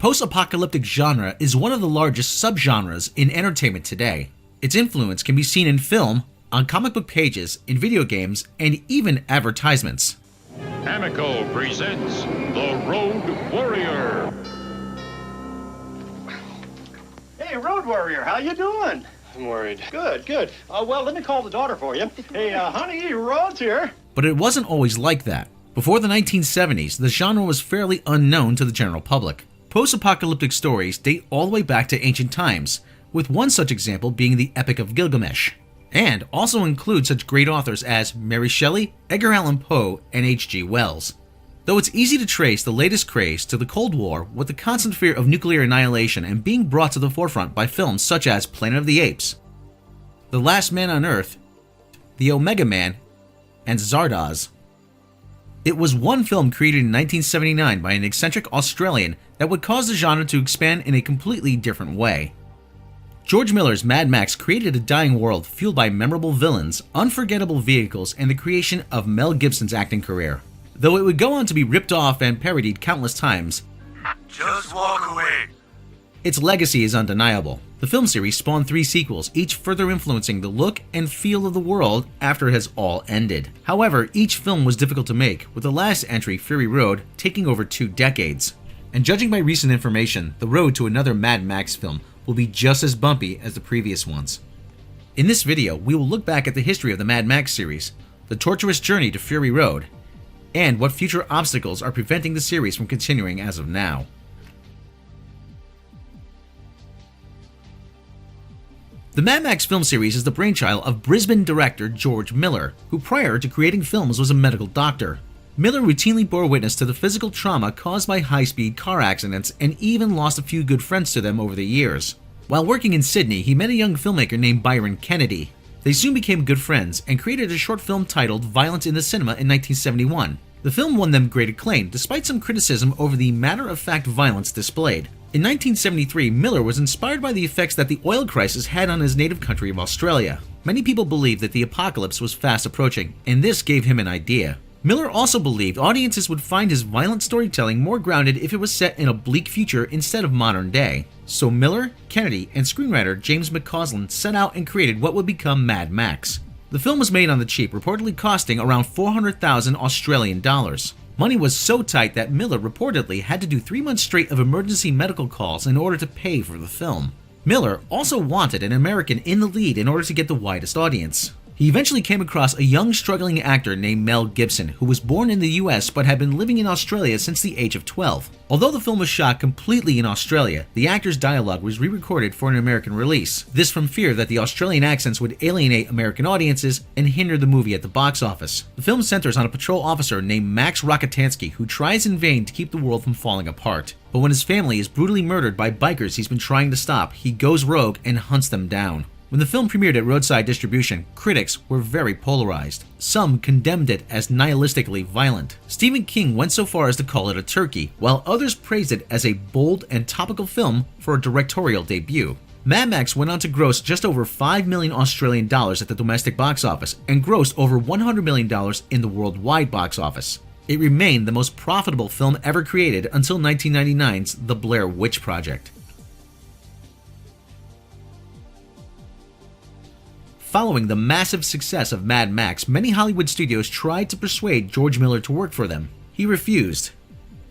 post-apocalyptic genre is one of the largest subgenres in entertainment today. Its influence can be seen in film, on comic book pages, in video games, and even advertisements. Amico presents The Road Warrior. Hey, Road Warrior, how you doing? I'm worried. Good, good. Well, let me call the daughter for you. Hey, honey, Road's here. But it wasn't always like that. Before the 1970s, the genre was fairly unknown to the general public. Post-apocalyptic stories date all the way back to ancient times, with one such example being the Epic of Gilgamesh, and also include such great authors as Mary Shelley, Edgar Allan Poe, and H.G. Wells. Though it's easy to trace the latest craze to the Cold War with the constant fear of nuclear annihilation and being brought to the forefront by films such as Planet of the Apes, The Last Man on Earth, The Omega Man, and Zardoz. It was one film created in 1979 by an eccentric Australian that would cause the genre to expand in a completely different way. George Miller's Mad Max created a dying world fueled by memorable villains, unforgettable vehicles, and the creation of Mel Gibson's acting career. Though it would go on to be ripped off and parodied countless times, just walk away. Its legacy is undeniable. The film series spawned 3 sequels, each further influencing the look and feel of the world after it has all ended. However, each film was difficult to make, with the last entry, Fury Road, taking over 2 decades. And judging by recent information, the road to another Mad Max film will be just as bumpy as the previous ones. In this video, we will look back at the history of the Mad Max series, the torturous journey to Fury Road, and what future obstacles are preventing the series from continuing as of now. The Mad Max film series is the brainchild of Brisbane director George Miller, who prior to creating films was a medical doctor. Miller routinely bore witness to the physical trauma caused by high-speed car accidents and even lost a few good friends to them over the years. While working in Sydney, he met a young filmmaker named Byron Kennedy. They soon became good friends and created a short film titled Violence in the Cinema in 1971. The film won them great acclaim, despite some criticism over the matter-of-fact violence displayed. In 1973, Miller was inspired by the effects that the oil crisis had on his native country of Australia. Many people believed that the apocalypse was fast approaching, and this gave him an idea. Miller also believed audiences would find his violent storytelling more grounded if it was set in a bleak future instead of modern day. So Miller, Kennedy, and screenwriter James McCausland set out and created what would become Mad Max. The film was made on the cheap, reportedly costing around 400,000 Australian dollars. Money was so tight that Miller reportedly had to do 3 months straight of emergency medical calls in order to pay for the film. Miller also wanted an American in the lead in order to get the widest audience. He eventually came across a young struggling actor named Mel Gibson, who was born in the US but had been living in Australia since the age of 12. Although the film was shot completely in Australia, the actor's dialogue was re-recorded for an American release. This from fear that the Australian accents would alienate American audiences and hinder the movie at the box office. The film centers on a patrol officer named Max Rockatansky who tries in vain to keep the world from falling apart. But when his family is brutally murdered by bikers he's been trying to stop, he goes rogue and hunts them down. When the film premiered at roadside distribution, critics were very polarized. Some condemned it as nihilistically violent. Stephen King went so far as to call it a turkey, while others praised it as a bold and topical film for a directorial debut. Mad Max went on to gross just over 5 million Australian dollars at the domestic box office and grossed over $100 million in the worldwide box office. It remained the most profitable film ever created until 1999's The Blair Witch Project. Following the massive success of Mad Max, many Hollywood studios tried to persuade George Miller to work for them. He refused.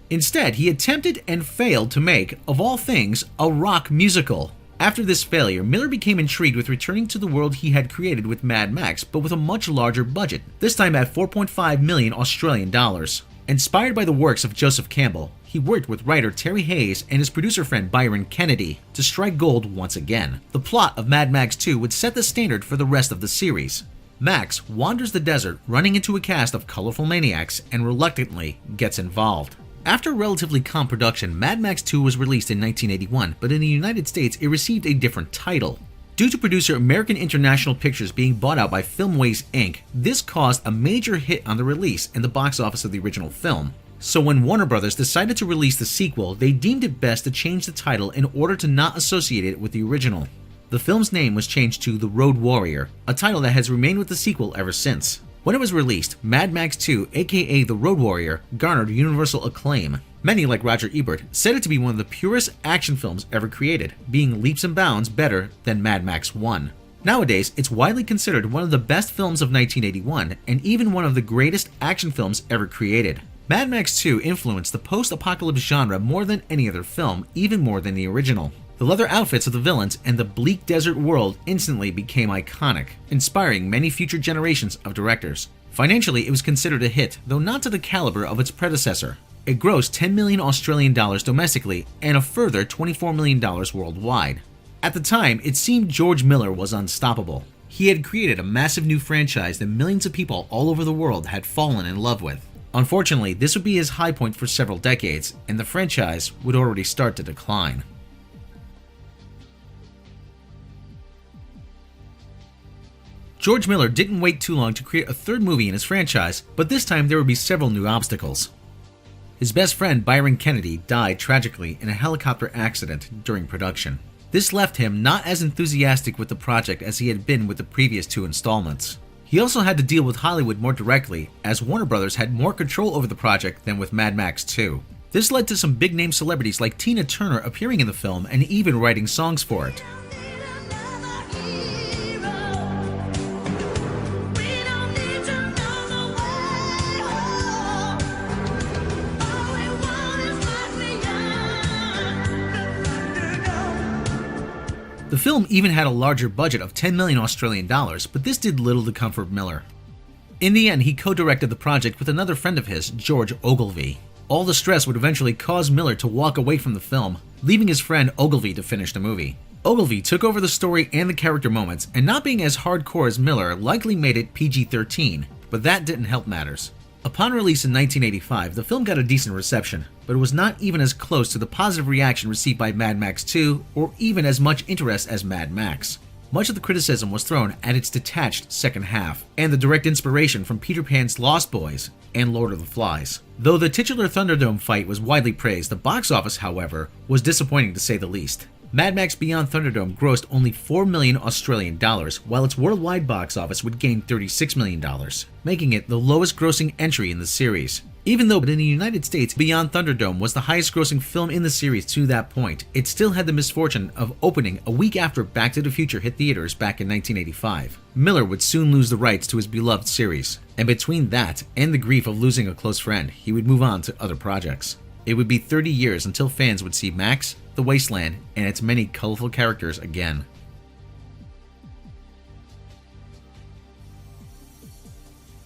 Instead, he attempted and failed to make, of all things, a rock musical. After this failure, Miller became intrigued with returning to the world he had created with Mad Max, but with a much larger budget, this time at 4.5 million Australian dollars. Inspired by the works of Joseph Campbell, he worked with writer Terry Hayes and his producer friend Byron Kennedy to strike gold once again. The plot of Mad Max 2 would set the standard for the rest of the series. Max wanders the desert, running into a cast of colorful maniacs, and reluctantly gets involved. After a relatively calm production, Mad Max 2 was released in 1981, but in the United States it received a different title. Due to producer American International Pictures being bought out by Filmways Inc., this caused a major hit on the release and the box office of the original film. So when Warner Brothers decided to release the sequel, they deemed it best to change the title in order to not associate it with the original. The film's name was changed to The Road Warrior, a title that has remained with the sequel ever since. When it was released, Mad Max 2, aka The Road Warrior, garnered universal acclaim. Many, like Roger Ebert, said it to be one of the purest action films ever created, being leaps and bounds better than Mad Max 1. Nowadays, it's widely considered one of the best films of 1981 and even one of the greatest action films ever created. Mad Max 2 influenced the post-apocalypse genre more than any other film, even more than the original. The leather outfits of the villains and the bleak desert world instantly became iconic, inspiring many future generations of directors. Financially, it was considered a hit, though not to the caliber of its predecessor. It grossed 10 million Australian dollars domestically and a further $24 million worldwide. At the time, it seemed George Miller was unstoppable. He had created a massive new franchise that millions of people all over the world had fallen in love with. Unfortunately, this would be his high point for several decades, and the franchise would already start to decline. George Miller didn't wait too long to create a third movie in his franchise, but this time there would be several new obstacles. His best friend Byron Kennedy died tragically in a helicopter accident during production. This left him not as enthusiastic with the project as he had been with the previous two installments. He also had to deal with Hollywood more directly, as Warner Brothers had more control over the project than with Mad Max 2. This led to some big-name celebrities like Tina Turner appearing in the film and even writing songs for it. The film even had a larger budget of 10 million Australian dollars, but this did little to comfort Miller. In the end, he co-directed the project with another friend of his, George Ogilvy. All the stress would eventually cause Miller to walk away from the film, leaving his friend Ogilvy to finish the movie. Ogilvy took over the story and the character moments, and not being as hardcore as Miller likely made it PG-13, but that didn't help matters. Upon release in 1985, the film got a decent reception, but it was not even as close to the positive reaction received by Mad Max 2 or even as much interest as Mad Max. Much of the criticism was thrown at its detached second half, and the direct inspiration from Peter Pan's Lost Boys and Lord of the Flies. Though the titular Thunderdome fight was widely praised, the box office, however, was disappointing to say the least. Mad Max Beyond Thunderdome grossed only 4 million Australian dollars, while its worldwide box office would gain $36 million, making it the lowest grossing entry in the series. Even though in the United States, Beyond Thunderdome was the highest grossing film in the series to that point, it still had the misfortune of opening a week after Back to the Future hit theaters back in 1985. Miller would soon lose the rights to his beloved series, and between that and the grief of losing a close friend, he would move on to other projects. It would be 30 years until fans would see Max, the Wasteland, and its many colorful characters again.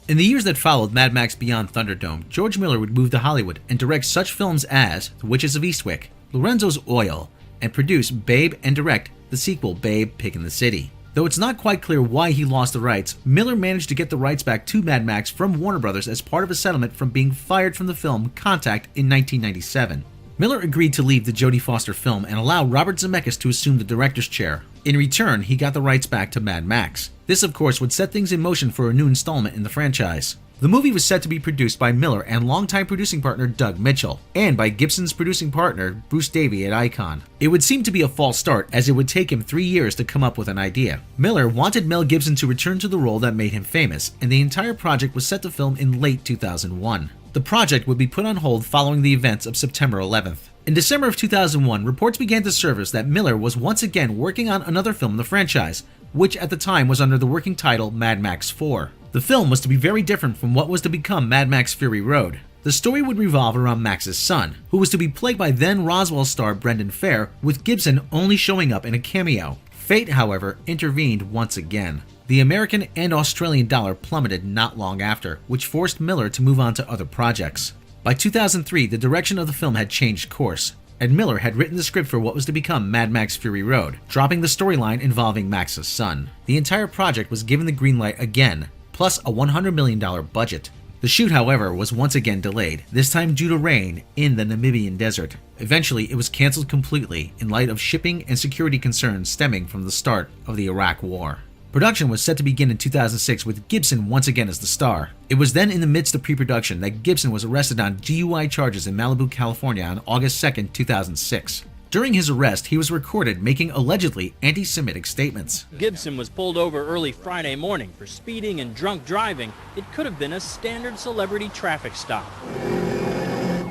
In the years that followed Mad Max Beyond Thunderdome, George Miller would move to Hollywood and direct such films as The Witches of Eastwick, Lorenzo's Oil, and produce Babe and direct the sequel Babe, Pig in the City. Though it's not quite clear why he lost the rights, Miller managed to get the rights back to Mad Max from Warner Brothers as part of a settlement from being fired from the film Contact in 1997. Miller agreed to leave the Jodie Foster film and allow Robert Zemeckis to assume the director's chair. In return, he got the rights back to Mad Max. This, of course, would set things in motion for a new installment in the franchise. The movie was set to be produced by Miller and longtime producing partner Doug Mitchell, and by Gibson's producing partner Bruce Davey at Icon. It would seem to be a false start, as it would take him 3 years to come up with an idea. Miller wanted Mel Gibson to return to the role that made him famous, and the entire project was set to film in late 2001. The project would be put on hold following the events of September 11th. In December of 2001, reports began to surface that Miller was once again working on another film in the franchise, which at the time was under the working title Mad Max 4. The film was to be very different from what was to become Mad Max Fury Road. The story would revolve around Max's son, who was to be played by then Roswell star Brendan Fair, with Gibson only showing up in a cameo. Fate, however, intervened once again. The American and Australian dollar plummeted not long after, which forced Miller to move on to other projects. By 2003, the direction of the film had changed course, and Miller had written the script for what was to become Mad Max Fury Road, dropping the storyline involving Max's son. The entire project was given the green light again, plus a $100 million budget. The shoot, however, was once again delayed, this time due to rain in the Namibian desert. Eventually, it was cancelled completely in light of shipping and security concerns stemming from the start of the Iraq War. Production was set to begin in 2006 with Gibson once again as the star. It was then in the midst of pre-production that Gibson was arrested on DUI charges in Malibu, California on August 2, 2006. During his arrest, he was recorded making allegedly anti-Semitic statements. Gibson was pulled over early Friday morning for speeding and drunk driving. It could have been a standard celebrity traffic stop.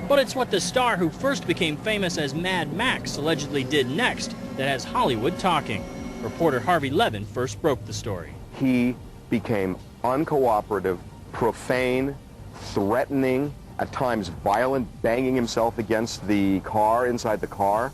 But it's what the star who first became famous as Mad Max allegedly did next that has Hollywood talking. Reporter Harvey Levin first broke the story. He became uncooperative, profane, threatening, at times violent, banging himself against the car, inside the car,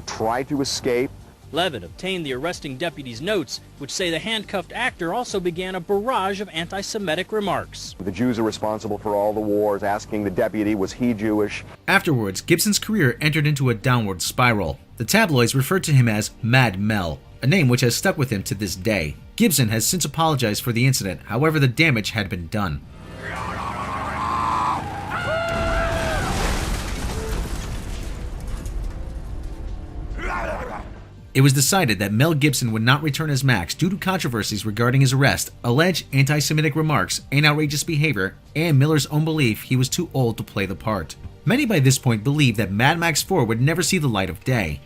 tried to escape. Levin obtained the arresting deputy's notes, which say the handcuffed actor also began a barrage of anti-Semitic remarks. The Jews are responsible for all the wars, asking the deputy, was he Jewish? Afterwards, Gibson's career entered into a downward spiral. The tabloids referred to him as Mad Mel, a name which has stuck with him to this day. Gibson has since apologized for the incident, however the damage had been done. It was decided that Mel Gibson would not return as Max due to controversies regarding his arrest, alleged anti-Semitic remarks, and outrageous behavior, and Miller's own belief he was too old to play the part. Many by this point believed that Mad Max 4 would never see the light of day.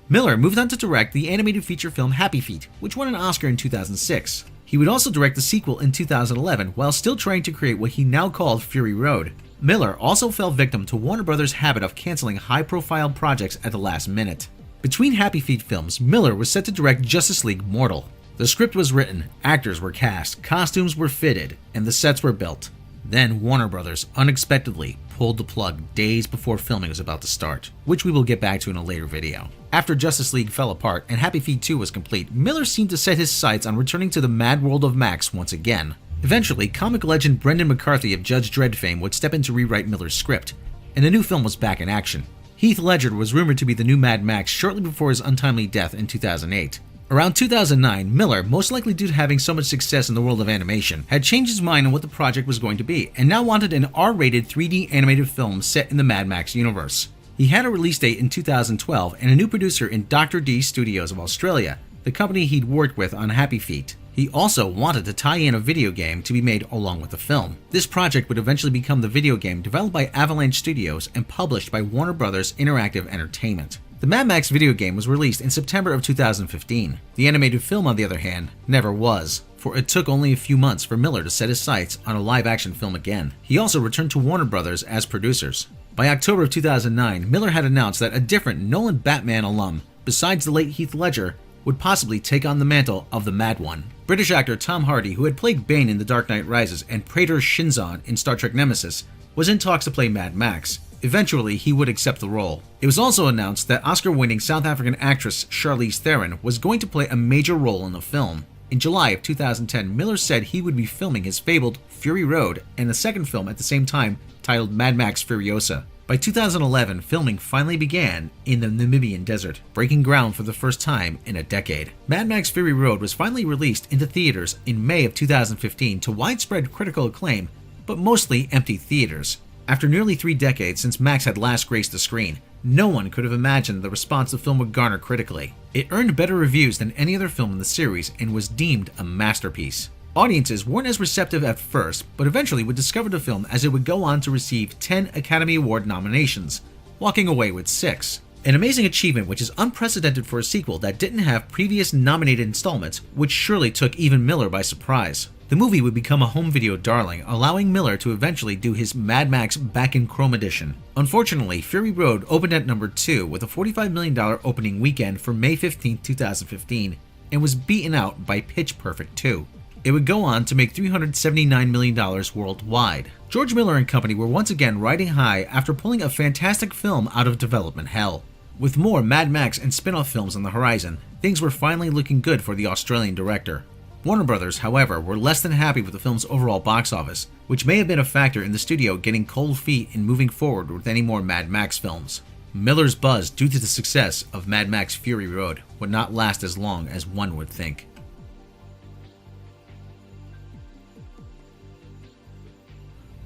Miller moved on to direct the animated feature film Happy Feet, which won an Oscar in 2006. He would also direct the sequel in 2011 while still trying to create what he now called Fury Road. Miller also fell victim to Warner Brothers' habit of canceling high-profile projects at the last minute. Between Happy Feet films, Miller was set to direct Justice League Mortal. The script was written, actors were cast, costumes were fitted, and the sets were built. Then Warner Brothers unexpectedly pulled the plug days before filming was about to start, which we will get back to in a later video. After Justice League fell apart and Happy Feet 2 was complete, Miller seemed to set his sights on returning to the mad world of Max once again. Eventually, comic legend Brendan McCarthy of Judge Dredd fame would step in to rewrite Miller's script, and the new film was back in action. Heath Ledger was rumored to be the new Mad Max shortly before his untimely death in 2008. Around 2009, Miller, most likely due to having so much success in the world of animation, had changed his mind on what the project was going to be, and now wanted an R-rated 3D animated film set in the Mad Max universe. He had a release date in 2012 and a new producer in Dr. D Studios of Australia, the company he'd worked with on Happy Feet. He also wanted to tie in a video game to be made along with the film. This project would eventually become the video game developed by Avalanche Studios and published by Warner Brothers Interactive Entertainment. The Mad Max video game was released in September of 2015. The animated film, on the other hand, never was, for it took only a few months for Miller to set his sights on a live-action film again. He also returned to Warner Brothers as producers. By October of 2009, Miller had announced that a different Nolan Batman alum, besides the late Heath Ledger, would possibly take on the mantle of the Mad One. British actor Tom Hardy, who had played Bane in The Dark Knight Rises and Praetor Shinzon in Star Trek Nemesis, was in talks to play Mad Max. Eventually, he would accept the role. It was also announced that Oscar-winning South African actress Charlize Theron was going to play a major role in the film. In July of 2010, Miller said he would be filming his fabled Fury Road and a second film at the same time titled Mad Max Furiosa. By 2011, filming finally began in the Namibian desert, breaking ground for the first time in a decade. Mad Max Fury Road was finally released into theaters in May of 2015 to widespread critical acclaim, but mostly empty theaters. After nearly 3 decades since Max had last graced the screen, no one could have imagined the response the film would garner critically. It earned better reviews than any other film in the series and was deemed a masterpiece. Audiences weren't as receptive at first, but eventually would discover the film as it would go on to receive 10 Academy Award nominations, walking away with 6. An amazing achievement which is unprecedented for a sequel that didn't have previous nominated installments, which surely took even Miller by surprise. The movie would become a home video darling, allowing Miller to eventually do his Mad Max Back in Chrome edition. Unfortunately, Fury Road opened at number 2 with a $45 million opening weekend for May 15, 2015, and was beaten out by Pitch Perfect 2. It would go on to make $379 million worldwide. George Miller and company were once again riding high after pulling a fantastic film out of development hell. With more Mad Max and spin-off films on the horizon, things were finally looking good for the Australian director. Warner Brothers, however, were less than happy with the film's overall box office, which may have been a factor in the studio getting cold feet in moving forward with any more Mad Max films. Miller's buzz due to the success of Mad Max Fury Road would not last as long as one would think.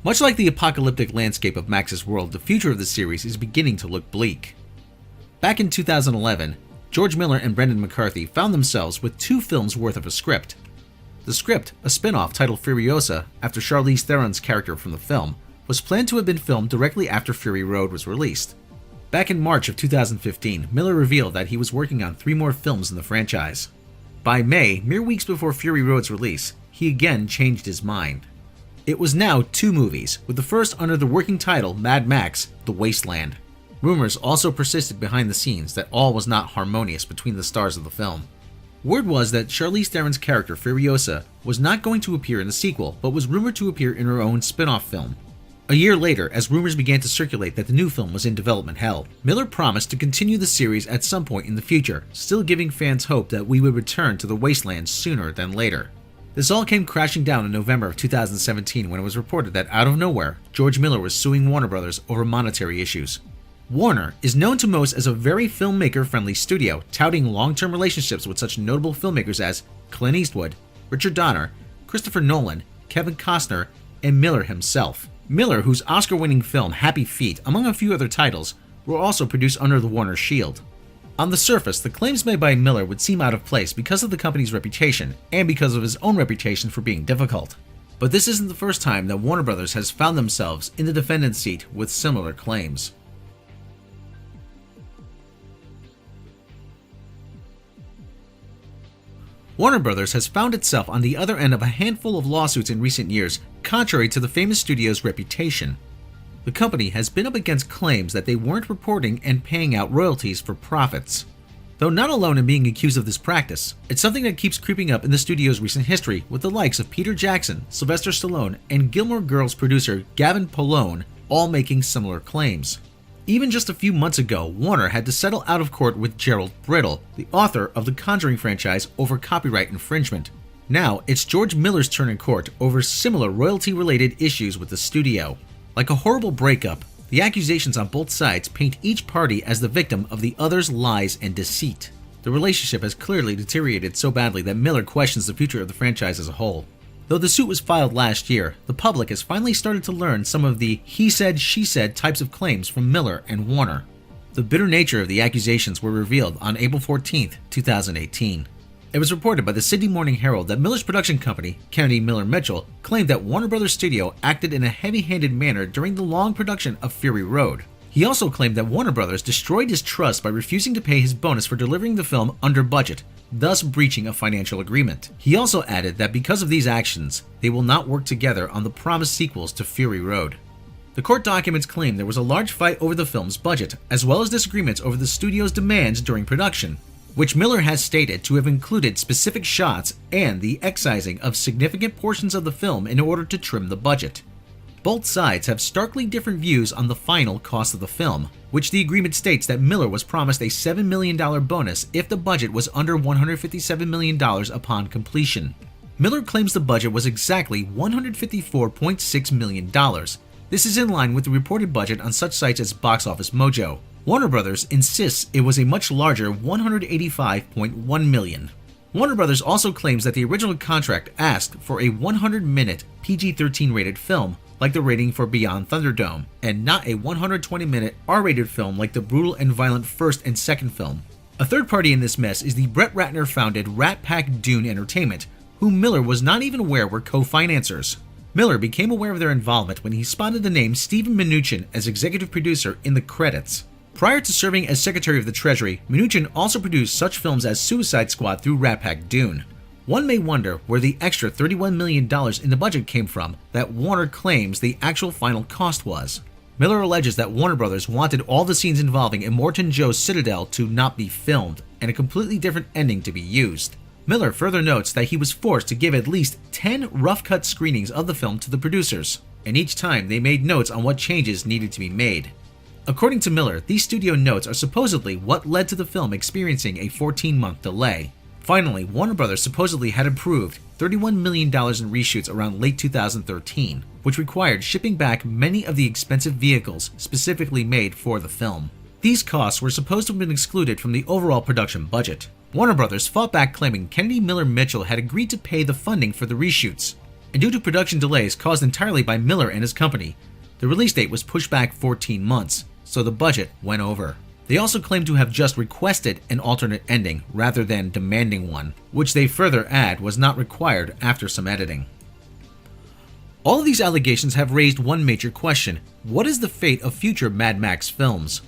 Much like the apocalyptic landscape of Max's world, the future of the series is beginning to look bleak. Back in 2011, George Miller and Brendan McCarthy found themselves with 2 films worth of a script. The script, a spin-off titled Furiosa, after Charlize Theron's character from the film, was planned to have been filmed directly after Fury Road was released. Back in March of 2015, Miller revealed that he was working on 3 more films in the franchise. By May, mere weeks before Fury Road's release, he again changed his mind. It was now 2 movies, with the first under the working title Mad Max: The Wasteland. Rumors also persisted behind the scenes that all was not harmonious between the stars of the film. Word was that Charlize Theron's character Furiosa was not going to appear in the sequel, but was rumored to appear in her own spin-off film. A year later, as rumors began to circulate that the new film was in development hell, Miller promised to continue the series at some point in the future, still giving fans hope that we would return to the wasteland sooner than later. This all came crashing down in November of 2017 when it was reported that out of nowhere, George Miller was suing Warner Brothers over monetary issues. Warner is known to most as a very filmmaker-friendly studio, touting long-term relationships with such notable filmmakers as Clint Eastwood, Richard Donner, Christopher Nolan, Kevin Costner, and Miller himself. Miller, whose Oscar-winning film Happy Feet, among a few other titles, were also produced under the Warner shield. On the surface, the claims made by Miller would seem out of place because of the company's reputation, and because of his own reputation for being difficult. But this isn't the first time that Warner Brothers has found themselves in the defendant's seat with similar claims. Warner Brothers has found itself on the other end of a handful of lawsuits in recent years, contrary to the famous studio's reputation. The company has been up against claims that they weren't reporting and paying out royalties for profits. Though not alone in being accused of this practice, it's something that keeps creeping up in the studio's recent history, with the likes of Peter Jackson, Sylvester Stallone, and Gilmore Girls producer Gavin Polone all making similar claims. Even just a few months ago, Warner had to settle out of court with Gerald Brittle, the author of the Conjuring franchise, over copyright infringement. Now, it's George Miller's turn in court over similar royalty-related issues with the studio. Like a horrible breakup, the accusations on both sides paint each party as the victim of the other's lies and deceit. The relationship has clearly deteriorated so badly that Miller questions the future of the franchise as a whole. Though the suit was filed last year, the public has finally started to learn some of the he said, she said types of claims from Miller and Warner. The bitter nature of the accusations were revealed on April 14, 2018. It was reported by the Sydney Morning Herald that Miller's production company, Kennedy Miller Mitchell, claimed that Warner Brothers Studio acted in a heavy-handed manner during the long production of Fury Road. He also claimed that Warner Brothers destroyed his trust by refusing to pay his bonus for delivering the film under budget, thus breaching a financial agreement. He also added that because of these actions, they will not work together on the promised sequels to Fury Road. The court documents claim there was a large fight over the film's budget, as well as disagreements over the studio's demands during production, which Miller has stated to have included specific shots and the excising of significant portions of the film in order to trim the budget. Both sides have starkly different views on the final cost of the film, which the agreement states that Miller was promised a $7 million bonus if the budget was under $157 million upon completion. Miller claims the budget was exactly $154.6 million. This is in line with the reported budget on such sites as Box Office Mojo. Warner Brothers insists it was a much larger $185.1 million. Warner Brothers also claims that the original contract asked for a 100-minute PG-13 rated film, like the rating for Beyond Thunderdome, and not a 120-minute R-rated film like the brutal and violent first and second film. A third party in this mess is the Brett Ratner-founded Rat Pack Dune Entertainment, whom Miller was not even aware were co-financers. Miller became aware of their involvement when he spotted the name Steven Mnuchin as executive producer in the credits. Prior to serving as Secretary of the Treasury, Mnuchin also produced such films as Suicide Squad through Rat Pack Dune. One may wonder where the extra $31 million in the budget came from that Warner claims the actual final cost was. Miller alleges that Warner Brothers wanted all the scenes involving Immortan Joe's Citadel to not be filmed, and a completely different ending to be used. Miller further notes that he was forced to give at least 10 rough-cut screenings of the film to the producers, and each time they made notes on what changes needed to be made. According to Miller, these studio notes are supposedly what led to the film experiencing a 14-month delay. Finally, Warner Brothers supposedly had approved $31 million in reshoots around late 2013, which required shipping back many of the expensive vehicles specifically made for the film. These costs were supposed to have been excluded from the overall production budget. Warner Brothers fought back claiming Kennedy Miller Mitchell had agreed to pay the funding for the reshoots, and due to production delays caused entirely by Miller and his company, the release date was pushed back 14 months, so the budget went over. They also claim to have just requested an alternate ending rather than demanding one, which they further add was not required after some editing. All of these allegations have raised one major question: what is the fate of future Mad Max films?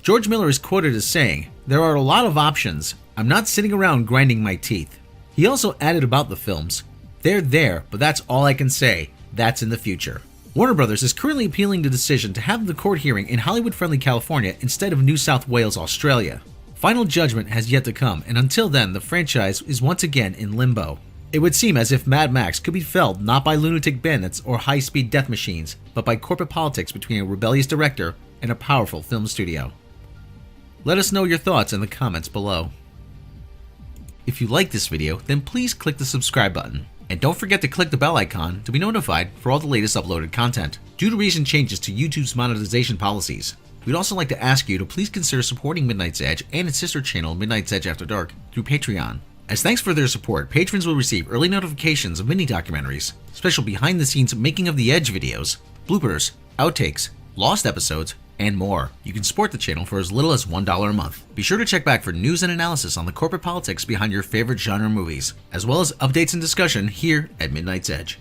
George Miller is quoted as saying, "There are a lot of options. I'm not sitting around grinding my teeth." He also added about the films, "They're there, but that's all I can say. that's in the future. Warner Brothers is currently appealing the decision to have the court hearing in Hollywood-friendly California instead of New South Wales, Australia. Final judgment has yet to come, and until then, the franchise is once again in limbo. It would seem as if Mad Max could be felled not by lunatic bandits or high-speed death machines, but by corporate politics between a rebellious director and a powerful film studio. Let us know your thoughts in the comments below. If you like this video, then please click the subscribe button. And don't forget to click the bell icon to be notified for all the latest uploaded content. Due to recent changes to YouTube's monetization policies, we'd also like to ask you to please consider supporting Midnight's Edge and its sister channel Midnight's Edge After Dark through Patreon. As thanks for their support, patrons will receive early notifications of mini-documentaries, special behind-the-scenes making of the Edge videos, bloopers, outtakes, lost episodes, and more. You can support the channel for as little as $1 a month. Be sure to check back for news and analysis on the corporate politics behind your favorite genre movies, as well as updates and discussion here at Midnight's Edge.